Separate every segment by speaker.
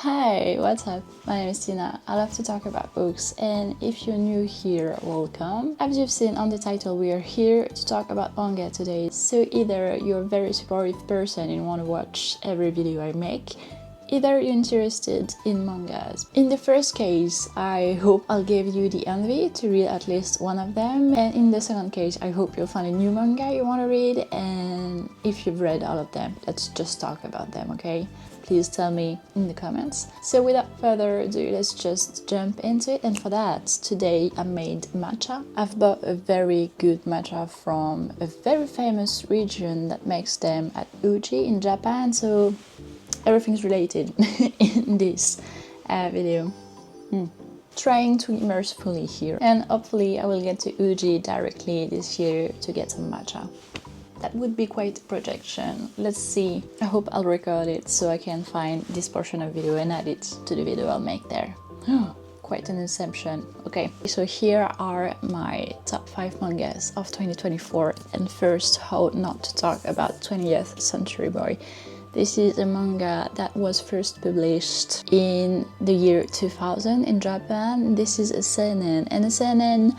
Speaker 1: Hi, what's up? My name is Tina. I love to talk about books, and if you're new here, welcome. As you've seen on the title, we are here to talk about manga today. So either you're a very supportive person and want to watch every video I make, either you're interested in mangas. In the first case, I hope I'll give you the envy to read at least one of them, and in the second case, I hope you'll find a new manga you want to read, and if you've read all of them, let's just talk about them, okay? Please tell me in the comments. So without further ado, let's just jump into it. And for that, today I made matcha. I've bought a very good matcha from a very famous region that makes them at Uji in Japan. So everything's related in this video. Trying to immerse fully here. And hopefully I will get to Uji directly this year to get some matcha. That would be quite a projection. Let's see. I hope I'll record it so I can find this portion of video and add it to the video I'll make there. Quite an inception. Okay, so here are my top 5 mangas of 2024. And first, how not to talk about 20th Century Boy. This is a manga that was first published in the year 2000 in Japan. This is a seinen, and a seinen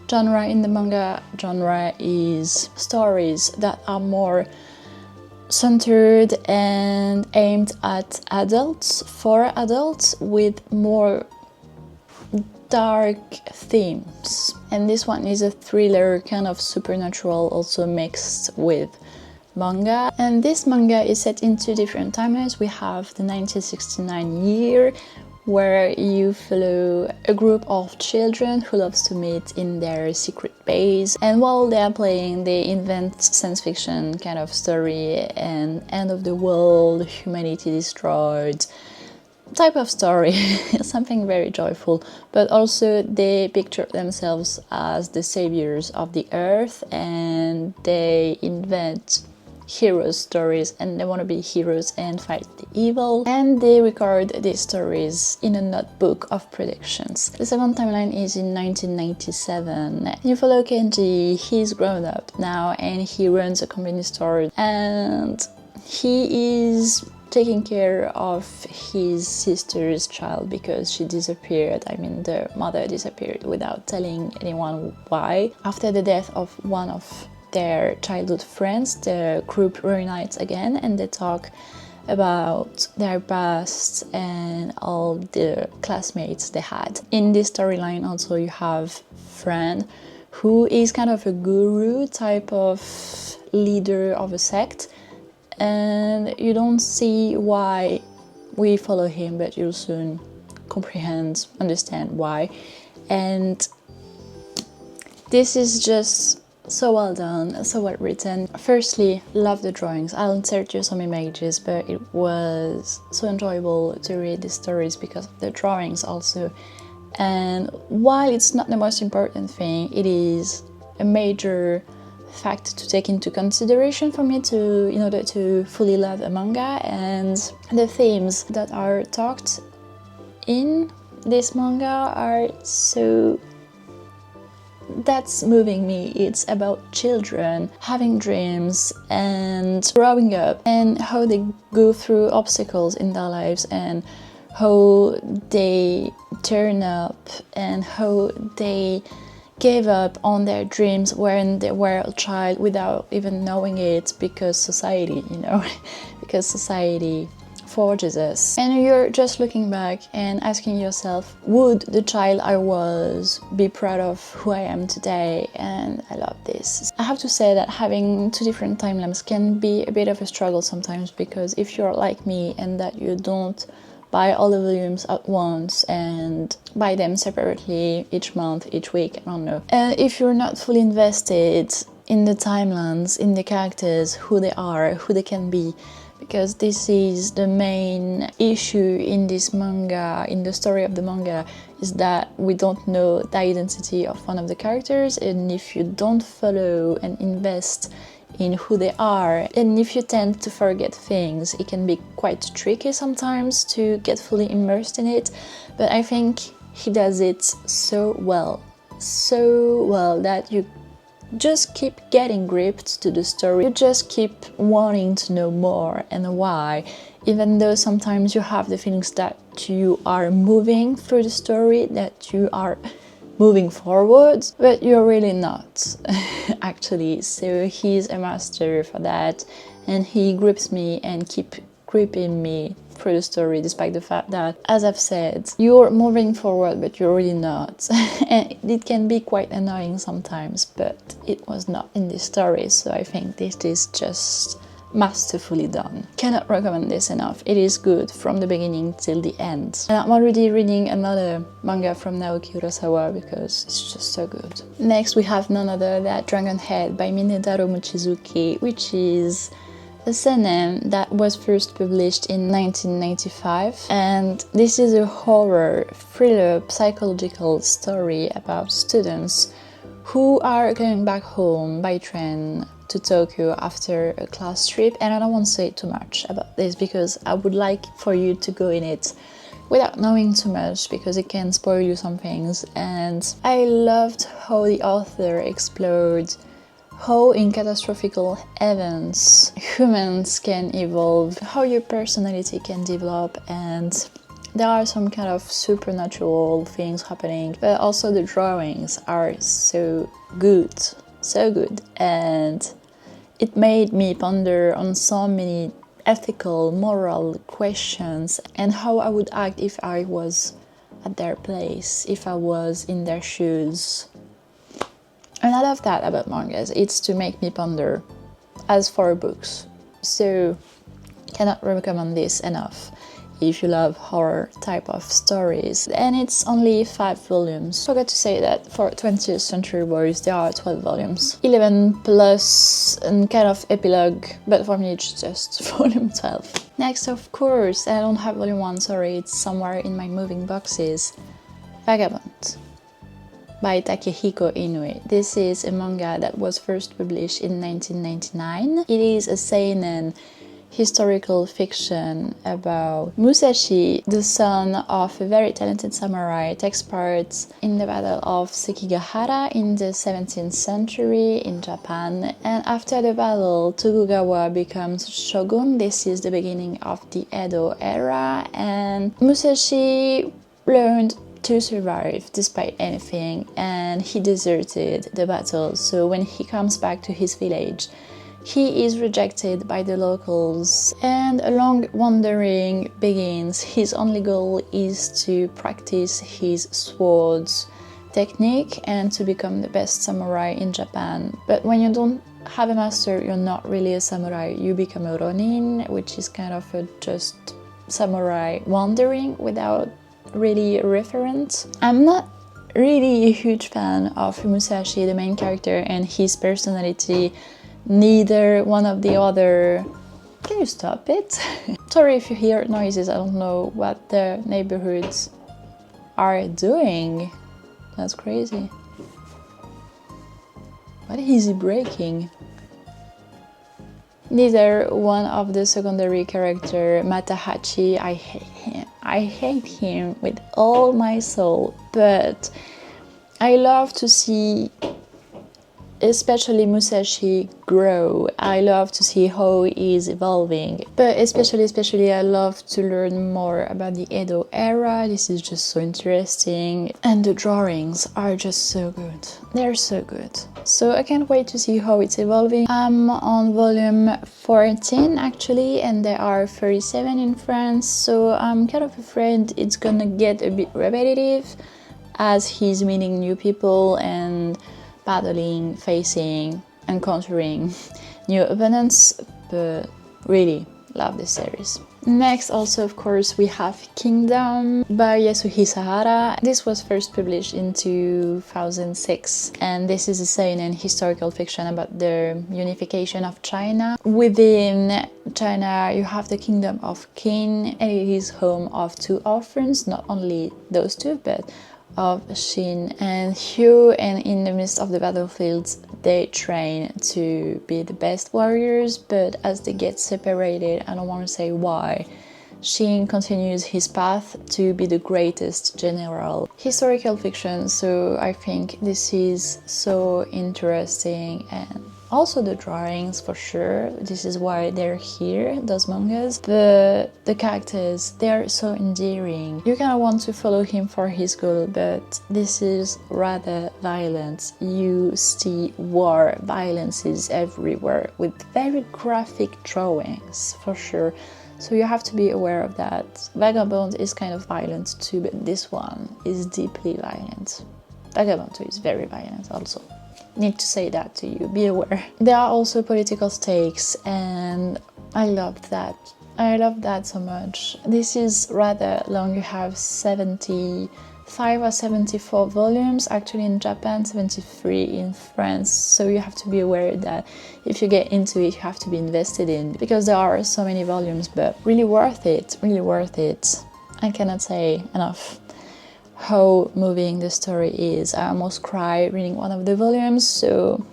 Speaker 1: genre in the manga genre is stories that are more centered and aimed at adults, for adults, with more dark themes. And this one is a thriller, kind of supernatural, also mixed with manga. And this manga is set in 2 different timelines. We have the 1969 year, where you follow a group of children who loves to meet in their secret base, and while they are playing they invent science fiction kind of story and end of the world, humanity destroyed type of story. Something very joyful, but also they picture themselves as the saviors of the earth, and they invent heroes stories, and they want to be heroes and fight the evil, and they record these stories in a notebook of predictions. The second timeline is in 1997. You follow Kenji. He's grown up now and he runs a convenience store, and he is taking care of his sister's child because she disappeared. I mean, the mother disappeared without telling anyone why. After the death of one of their childhood friends, the group reunites again and they talk about their past and all the classmates they had. In this storyline also you have Fran, who is kind of a guru type of leader of a sect, and you don't see why we follow him, but you'll soon understand why. And this is just so well done, so well written. Firstly, love the drawings. I'll insert you some images, but it was so enjoyable to read the stories because of the drawings also. And while it's not the most important thing, it is a major fact to take into consideration for me in order to fully love a manga. And the themes that are talked in this manga are so that's moving me. It's about children having dreams and growing up, and how they go through obstacles in their lives, and how they turn up, and how they gave up on their dreams when they were a child without even knowing it, because society, because society forges us. And you're just looking back and asking yourself, would the child I was be proud of who I am today? And I love this. I have to say that having 2 different timelines can be a bit of a struggle sometimes, because if you're like me and that you don't buy all the volumes at once and buy them separately each month, each week, I don't know. And if you're not fully invested in the timelines, in the characters, who they are, who they can be, because this is the main issue in this manga, in the story of the manga, is that we don't know the identity of one of the characters, and if you don't follow and invest in who they are, and if you tend to forget things, it can be quite tricky sometimes to get fully immersed in it. But I think he does it so well that you just keep getting gripped to the story. You just keep wanting to know more and why, even though sometimes you have the feelings that you are moving through the story, that you are moving forwards, but you're really not actually. So he's a master for that, and he grips me and keep gripping me through the story, despite the fact that, as I've said, you're moving forward but you're really not. And it can be quite annoying sometimes, but it was not in this story, so I think this is just masterfully done. Cannot recommend this enough. It is good from the beginning till the end. And I'm already reading another manga from Naoki Urasawa because it's just so good. Next we have none other than Dragon Head by Minetaro Mochizuki, which is a seinen that was first published in 1995, and this is a horror, thriller, psychological story about students who are going back home by train to Tokyo after a class trip. And I don't want to say too much about this because I would like for you to go in it without knowing too much, because it can spoil you some things. And I loved how the author explored how in catastrophical events humans can evolve, how your personality can develop, and there are some kind of supernatural things happening, but also the drawings are so good, and it made me ponder on so many ethical, moral questions and how I would act if I was at their place, if I was in their shoes. And I love that about mangas, it's to make me ponder as for books. So cannot recommend this enough if you love horror type of stories. And it's only 5 volumes. Forgot to say that for 20th Century Boys there are 12 volumes. 11 plus a kind of epilogue, but for me it's just volume 12. Next, of course, I don't have volume 1, sorry, it's somewhere in my moving boxes. Vagabond by Takehiko Inoue. This is a manga that was first published in 1999. It is a seinen historical fiction about Musashi, the son of a very talented samurai, takes part in the Battle of Sekigahara in the 17th century in Japan. And after the battle, Tokugawa becomes shogun. This is the beginning of the Edo era, and Musashi learned to survive despite anything, and he deserted the battle. So when he comes back to his village, he is rejected by the locals, and a long wandering begins. His only goal is to practice his swords technique and to become the best samurai in Japan. But when you don't have a master, you're not really a samurai. You become a ronin, which is kind of a just samurai wandering without really a referent. I'm not really a huge fan of Musashi, the main character, and his personality. Neither one of the other. Can you stop it? Sorry if you hear noises, I don't know what the neighborhoods are doing. That's crazy. What is he breaking? Neither one of the secondary character, Matahachi, I hate him. I hate him with all my soul, but I love to see especially Musashi grow. I love to see how he is evolving, but especially I love to learn more about the Edo era. This is just so interesting, and the drawings are just so good. They're so good. So I can't wait to see how it's evolving. I'm on volume 14 actually, and there are 37 in France, so I'm kind of afraid it's gonna get a bit repetitive as he's meeting new people and battling, facing, encountering new opponents, but really love this series. Next, also of course, we have Kingdom by Yasuhi Sahara. This was first published in 2006, and this is a seinen historical fiction about the unification of China. Within China, you have the Kingdom of Qin, and it is home of 2 orphans, not only those 2, but of Shin and Hyo, and in the midst of the battlefields they train to be the best warriors, but as they get separated, I don't want to say why, Shin continues his path to be the greatest general. Historical fiction, so I think this is so interesting, and also the drawings for sure. This is why they're here, those mangas. The characters, they're so endearing. You kind of want to follow him for his goal, but this is rather violent. You see war, violences everywhere with very graphic drawings for sure. So you have to be aware of that. Vagabond is kind of violent too, but this one is deeply violent. Vagabond 2 is very violent also. Need to say that to you, be aware. There are also political stakes, and I loved that. I love that so much. This is rather long. You have 75 or 74 volumes, actually in Japan, 73 in France. So you have to be aware that if you get into it, you have to be invested in, because there are so many volumes, but really worth it, really worth it. I cannot say enough how moving the story is. I almost cried reading one of the volumes, so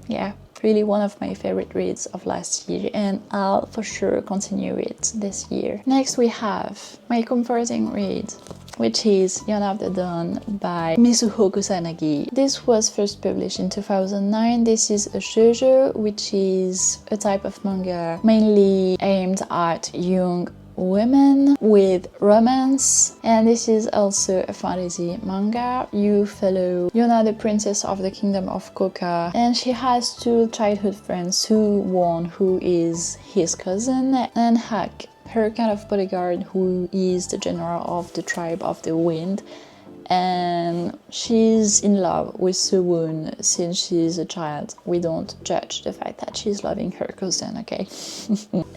Speaker 1: yeah, really one of my favorite reads of last year, and I'll for sure continue it this year. Next we have my comforting read, which is Yana of the Dawn by Mizuho Kusanagi. This was first published in 2009. This is a shoujo, which is a type of manga mainly aimed at young women with romance, and this is also a fantasy manga. You follow Yona, the princess of the kingdom of Koka, and she has two childhood friends, Won, who is his cousin, and Hak, her kind of bodyguard, who is the general of the tribe of the wind. And she's in love with Soo-woon since she's a child. We don't judge the fact that she's loving her cousin, okay?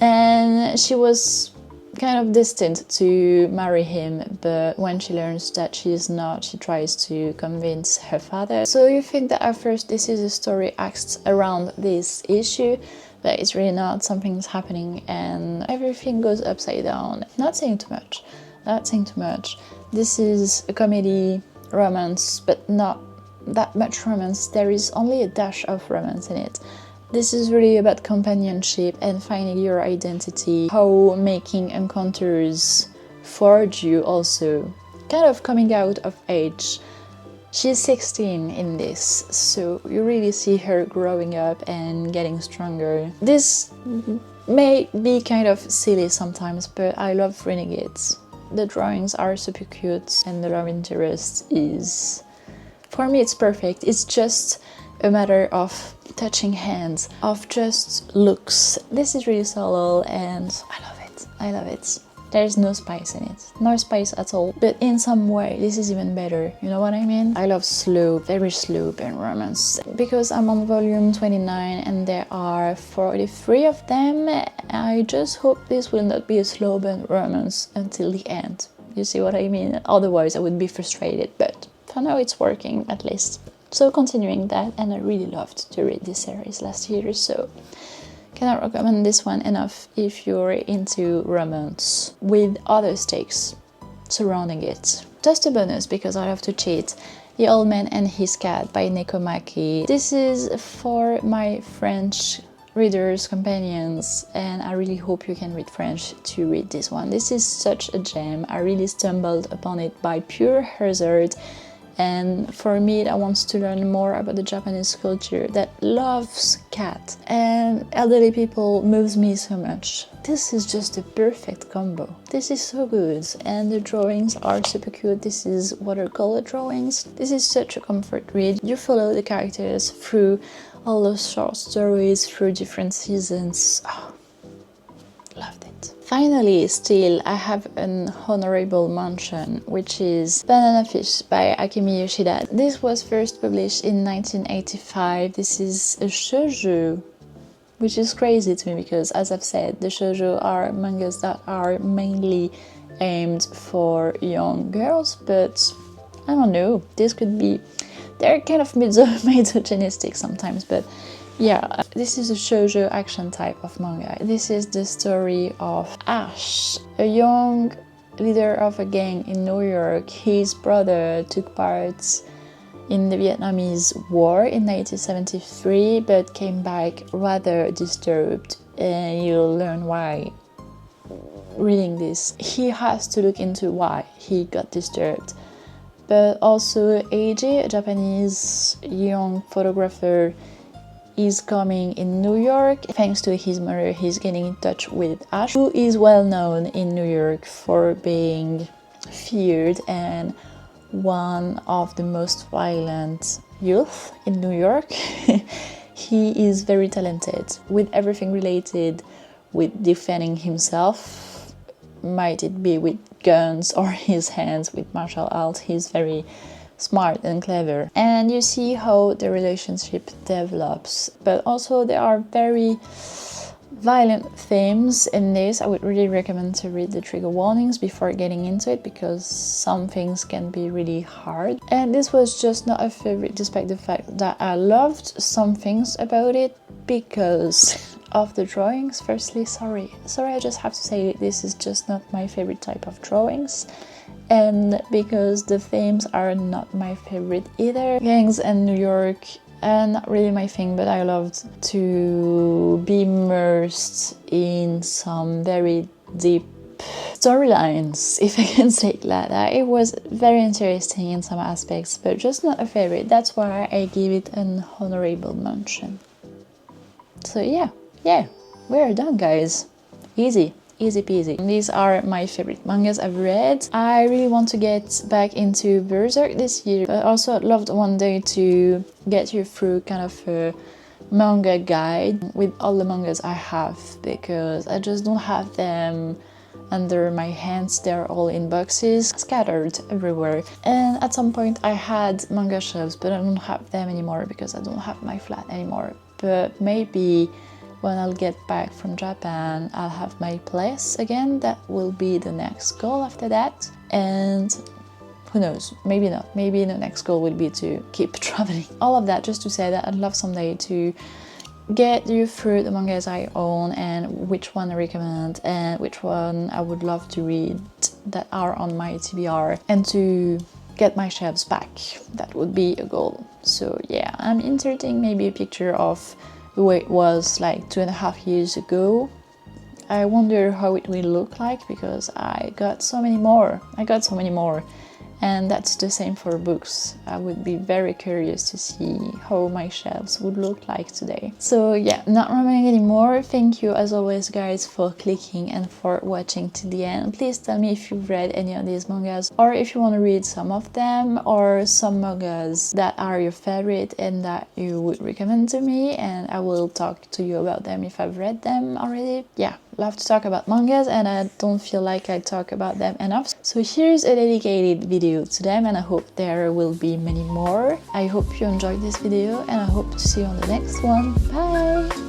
Speaker 1: And she was kind of destined to marry him, but when she learns that she is not, she tries to convince her father. So you think that at first this is a story axed around this issue, but it's really not. Something's happening and everything goes upside down. Not saying too much, not saying too much. This is a comedy romance, but not that much romance. There is only a dash of romance in it. This is really about companionship and finding your identity, how making encounters forge you also, kind of coming out of age. She's 16 in this, so you really see her growing up and getting stronger. This may be kind of silly sometimes, but I love reading it. The drawings are super cute and the love interest is, for me, it's perfect. It's just a matter of touching hands, of just looks. This is really subtle and I love it. I love it. There's no spice in it. No spice at all. But in some way, this is even better. You know what I mean? I love slow, very slow burn romance. Because I'm on volume 29 and there are 43 of them, I just hope this will not be a slow burn romance until the end. You see what I mean? Otherwise, I would be frustrated. But for now, it's working at least. So continuing that, and I really loved to read this series last year, so cannot recommend this one enough if you're into romance with other stakes surrounding it. Just a bonus, because I love to cheat, The Old Man and His Cat by Nekomaki. This is for my French readers, companions, and I really hope you can read French to read this one. This is such a gem. I really stumbled upon it by pure hazard. And for me, that wants to learn more about the Japanese culture that loves cat and elderly people moves me so much. This is just a perfect combo. This is so good, and the drawings are super cute. This is watercolor drawings. This is such a comfort read. You follow the characters through all those short stories, through different seasons. Oh, loved it. Finally, still, I have an honorable mention, which is Banana Fish by Akemi Yoshida. This was first published in 1985. This is a shoujo, which is crazy to me because, as I've said, the shoujo are mangas that are mainly aimed for young girls, but I don't know, this could be, they're kind of misogynistic sometimes, but yeah, this is a shoujo action type of manga. This is the story of Ash, a young leader of a gang in New York. His brother took part in the Vietnamese War in 1973, but came back rather disturbed, and you'll learn why reading this, he has to look into why he got disturbed. But also Eiji, a Japanese young photographer, is coming in New York. Thanks to his mother, he's getting in touch with Ash, who is well known in New York for being feared and one of the most violent youth in New York. He is very talented with everything related with defending himself, might it be with guns or his hands with martial arts. He's very smart and clever, and you see how the relationship develops. But also there are very violent themes in this. I would really recommend to read the trigger warnings before getting into it, because some things can be really hard. And this was just not a favorite, despite the fact that I loved some things about it because of the drawings. Firstly, sorry, I just have to say that this is just not my favorite type of drawings, and because the themes are not my favorite either. Gangs and New York are not really my thing, but I loved to be immersed in some very deep storylines, if I can say it like that. It was very interesting in some aspects, but just not a favorite. That's why I give it an honorable mention. So yeah, we're done, guys. Easy peasy. These are my favorite mangas I've read. I really want to get back into Berserk this year, but also I'd love one day to get you through kind of a manga guide with all the mangas I have, because I just don't have them under my hands. They're all in boxes scattered everywhere, and at some point I had manga shelves, but I don't have them anymore because I don't have my flat anymore. But maybe when I'll get back from Japan, I'll have my place again. That will be the next goal after that. And who knows, maybe not. Maybe the next goal will be to keep traveling. All of that just to say that I'd love someday to get you through the mangas I own and which one I recommend and which one I would love to read that are on my TBR, and to get my shelves back. That would be a goal. So yeah, I'm inserting maybe a picture of the way it was like 2.5 years ago. I wonder how it will look like, because I got so many more. And that's the same for books. I would be very curious to see how my shelves would look like today. So yeah, not rambling anymore. Thank you as always, guys, for clicking and for watching to the end. Please tell me if you've read any of these mangas, or if you want to read some of them, or some mangas that are your favorite and that you would recommend to me, and I will talk to you about them if I've read them already. Yeah, love to talk about mangas, and I don't feel like I talk about them enough. So here's a dedicated video to them, and I hope there will be many more. I hope you enjoyed this video, and I hope to see you on the next one. Bye!